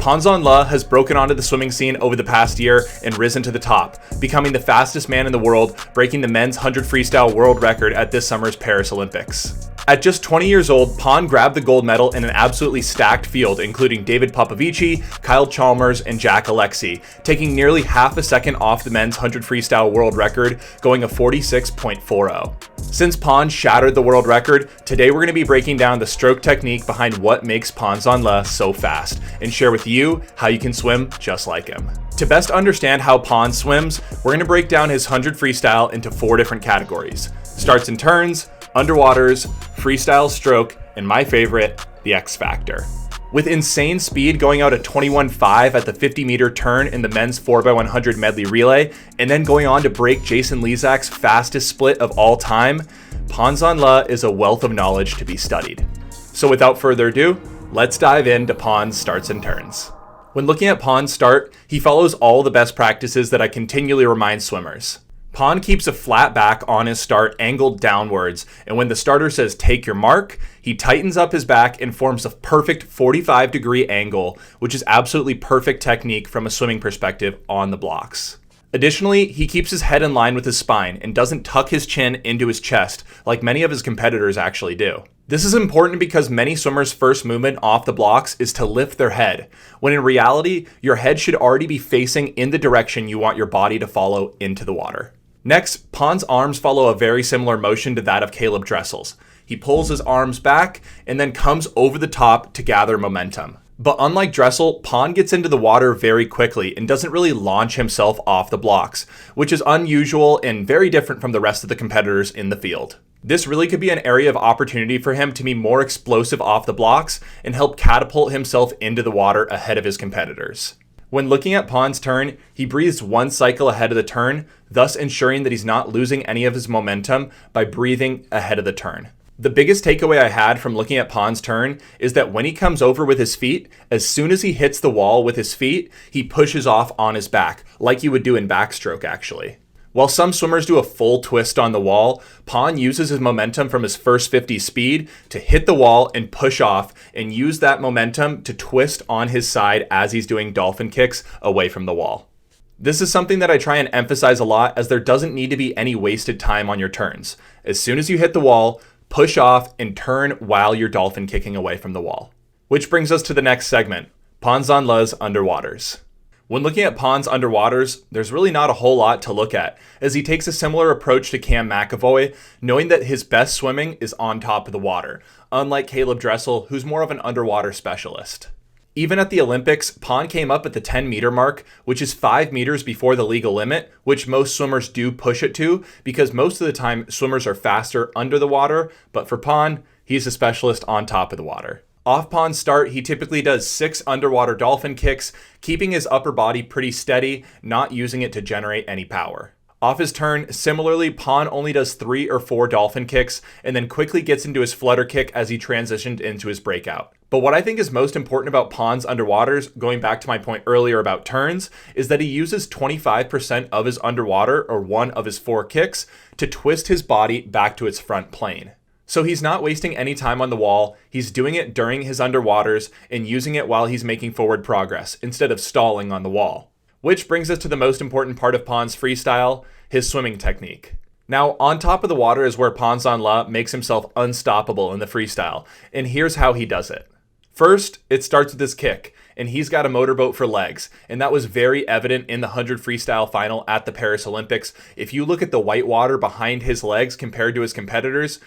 Pan Zhanle has broken onto the swimming scene over the past year and risen to the top, becoming the fastest man in the world, breaking the men's 100 freestyle world record at this summer's Paris Olympics. At just 20 years old, Pan grabbed the gold medal in an absolutely stacked field, including David Popovici, Kyle Chalmers, and Jack Alexey, taking nearly half a second off the men's 100 freestyle world record, going a 46.40. Since Pan shattered the world record, today we're going to be breaking down the stroke technique behind what makes Pan Zhanle so fast, and share with you how you can swim just like him. To best understand how Pan swims, we're going to break down his 100 freestyle into 4 different categories: starts and turns, underwaters, freestyle stroke, and my favorite, the X Factor. With insane speed going out at 21.5 at the 50-meter turn in the men's 4x100 medley relay, and then going on to break Jason Lezak's fastest split of all time, Pan Zhanle is a wealth of knowledge to be studied. So without further ado, let's dive into Pan's starts and turns. When looking at Pan's start, he follows all the best practices that I continually remind swimmers. Pan keeps a flat back on his start angled downwards, and when the starter says take your mark, he tightens up his back and forms a perfect 45-degree angle, which is absolutely perfect technique from a swimming perspective on the blocks. Additionally, he keeps his head in line with his spine and doesn't tuck his chin into his chest like many of his competitors actually do. This is important because many swimmers' first movement off the blocks is to lift their head, when in reality, your head should already be facing in the direction you want your body to follow into the water. Next, Pan's arms follow a very similar motion to that of Caleb Dressel's. He pulls his arms back and then comes over the top to gather momentum. But unlike Dressel, Pan gets into the water very quickly and doesn't really launch himself off the blocks, which is unusual and very different from the rest of the competitors in the field. This really could be an area of opportunity for him to be more explosive off the blocks and help catapult himself into the water ahead of his competitors. When looking at Pan's turn, he breathes one cycle ahead of the turn, thus ensuring that he's not losing any of his momentum by breathing ahead of the turn. The biggest takeaway I had from looking at Pan's turn is that when he comes over with his feet, as soon as he hits the wall with his feet, he pushes off on his back, like you would do in backstroke actually. While some swimmers do a full twist on the wall, Pan uses his momentum from his first 50 speed to hit the wall and push off, and use that momentum to twist on his side as he's doing dolphin kicks away from the wall. This is something that I try and emphasize a lot, as there doesn't need to be any wasted time on your turns. As soon as you hit the wall, push off and turn while you're dolphin kicking away from the wall. Which brings us to the next segment, Pan Zhanle's underwaters. When looking at Pan's underwaters, there's really not a whole lot to look at, as he takes a similar approach to Cam McAvoy, knowing that his best swimming is on top of the water, unlike Caleb Dressel, who's more of an underwater specialist. Even at the Olympics, Pan came up at the 10-meter mark, which is 5 meters before the legal limit, which most swimmers do push it to, because most of the time swimmers are faster under the water, but for Pan, he's a specialist on top of the water. Off Pan's start, he typically does 6 underwater dolphin kicks, keeping his upper body pretty steady, not using it to generate any power. Off his turn, similarly, Pan only does 3 or 4 dolphin kicks, and then quickly gets into his flutter kick as he transitioned into his breakout. But what I think is most important about Pan's underwaters, going back to my point earlier about turns, is that he uses 25% of his underwater, or one of his 4 kicks, to twist his body back to its front plane. So he's not wasting any time on the wall, he's doing it during his underwaters and using it while he's making forward progress, instead of stalling on the wall. Which brings us to the most important part of Pan's freestyle, his swimming technique. Now, on top of the water is where Pan Zhanle makes himself unstoppable in the freestyle, and here's how he does it. First, it starts with his kick, and he's got a motorboat for legs, and that was very evident in the 100 freestyle final at the Paris Olympics. If you look at the white water behind his legs compared to his competitors,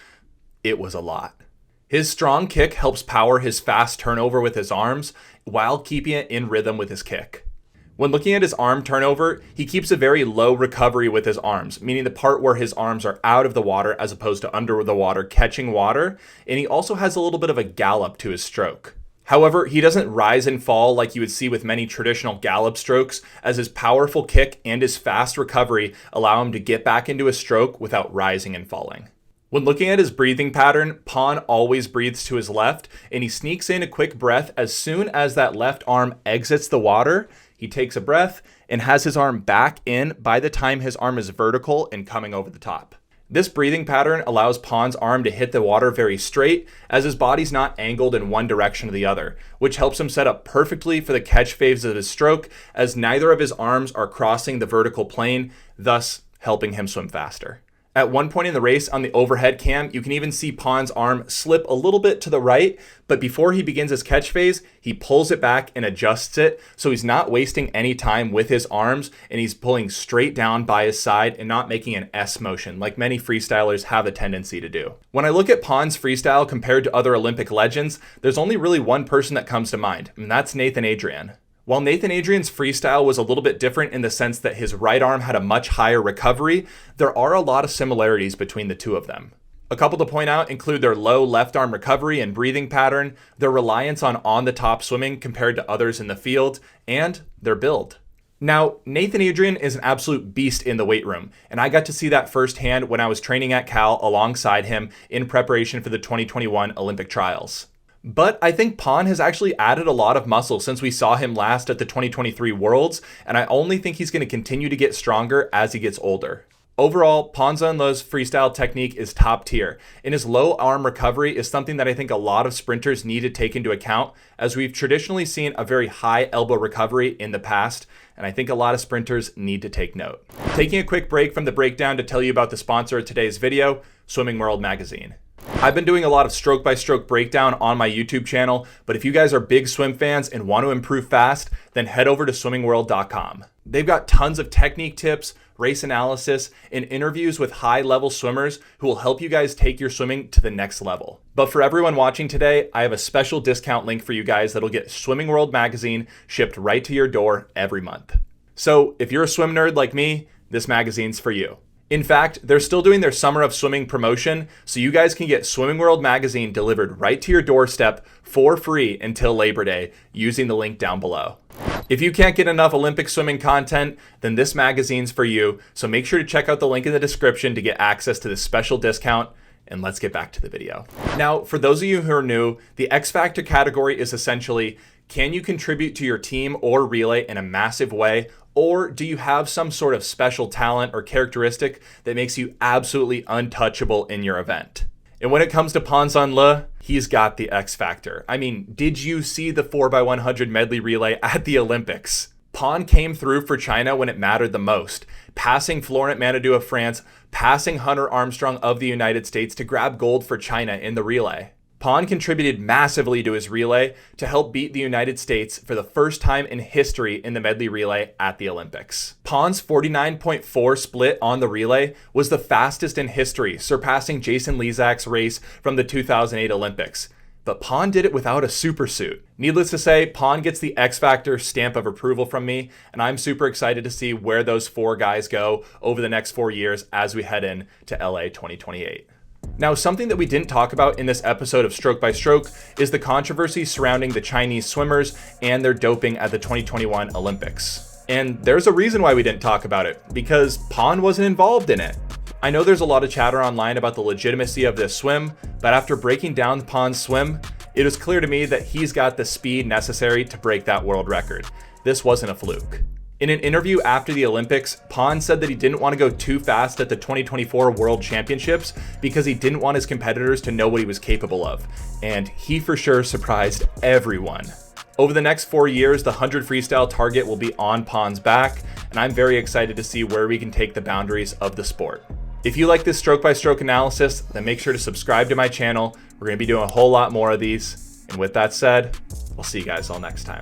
it was a lot. His strong kick helps power his fast turnover with his arms while keeping it in rhythm with his kick. When looking at his arm turnover, he keeps a very low recovery with his arms, meaning the part where his arms are out of the water as opposed to under the water catching water, and he also has a little bit of a gallop to his stroke. However, he doesn't rise and fall like you would see with many traditional gallop strokes, as his powerful kick and his fast recovery allow him to get back into a stroke without rising and falling. When looking at his breathing pattern, Pan always breathes to his left, and he sneaks in a quick breath as soon as that left arm exits the water. He takes a breath and has his arm back in by the time his arm is vertical and coming over the top. This breathing pattern allows Pan's arm to hit the water very straight, as his body's not angled in one direction or the other, which helps him set up perfectly for the catch phase of his stroke, as neither of his arms are crossing the vertical plane, thus helping him swim faster. At one point in the race on the overhead cam, you can even see Pan's arm slip a little bit to the right, but before he begins his catch phase, he pulls it back and adjusts it, so he's not wasting any time with his arms, and he's pulling straight down by his side and not making an S motion like many freestylers have a tendency to do. When I look at Pan's freestyle compared to other Olympic legends, there's only really one person that comes to mind, and that's Nathan Adrian. While Nathan Adrian's freestyle was a little bit different in the sense that his right arm had a much higher recovery, there are a lot of similarities between the two of them. A couple to point out include their low left arm recovery and breathing pattern, their reliance on the top swimming compared to others in the field, and their build. Now, Nathan Adrian is an absolute beast in the weight room, and I got to see that firsthand when I was training at Cal alongside him in preparation for the 2021 Olympic trials. But I think Pan has actually added a lot of muscle since we saw him last at the 2023 Worlds, and I only think he's going to continue to get stronger as he gets older. Overall, Pan Zhanle's freestyle technique is top tier, and his low arm recovery is something that I think a lot of sprinters need to take into account, as we've traditionally seen a very high elbow recovery in the past, and I think a lot of sprinters need to take note. Taking a quick break from the breakdown to tell you about the sponsor of today's video, Swimming World Magazine. I've been doing a lot of stroke-by-stroke breakdown on my YouTube channel, but if you guys are big swim fans and want to improve fast, then head over to swimmingworld.com. They've got tons of technique tips, race analysis, and interviews with high-level swimmers who will help you guys take your swimming to the next level. But for everyone watching today, I have a special discount link for you guys that'll get Swimming World Magazine shipped right to your door every month. So if you're a swim nerd like me, this magazine's for you. In fact, they're still doing their Summer of Swimming promotion, so you guys can get Swimming World Magazine delivered right to your doorstep for free until Labor Day using the link down below. If you can't get enough Olympic swimming content, then this magazine's for you, so make sure to check out the link in the description to get access to this special discount, and let's get back to the video. Now, for those of you who are new, the X Factor category is essentially, can you contribute to your team or relay in a massive way, or do you have some sort of special talent or characteristic that makes you absolutely untouchable in your event? And when it comes to Pan Zhanle, he's got the X factor. I mean, did you see the 4x100 medley relay at the Olympics? Pan came through for China when it mattered the most, passing Florent Manodou of France, passing Hunter Armstrong of the United States to grab gold for China in the relay. Pan contributed massively to his relay to help beat the United States for the first time in history in the medley relay at the Olympics. Pan's 49.4 split on the relay was the fastest in history, surpassing Jason Lezak's race from the 2008 Olympics. But Pan did it without a supersuit. Needless to say, Pan gets the X Factor stamp of approval from me, and I'm super excited to see where those four guys go over the next 4 years as we head in to LA 2028. Now, something that we didn't talk about in this episode of Stroke by Stroke is the controversy surrounding the Chinese swimmers and their doping at the 2021 Olympics. And there's a reason why we didn't talk about it, because Pan wasn't involved in it. I know there's a lot of chatter online about the legitimacy of this swim, but after breaking down Pan's swim, it was clear to me that he's got the speed necessary to break that world record. This wasn't a fluke. In an interview after the Olympics, Pan said that he didn't want to go too fast at the 2024 World Championships because he didn't want his competitors to know what he was capable of. And he for sure surprised everyone. Over the next 4 years, the 100 freestyle target will be on Pan's back, and I'm very excited to see where we can take the boundaries of the sport. If you like this stroke by stroke analysis, then make sure to subscribe to my channel. We're going to be doing a whole lot more of these. And with that said, we'll see you guys all next time.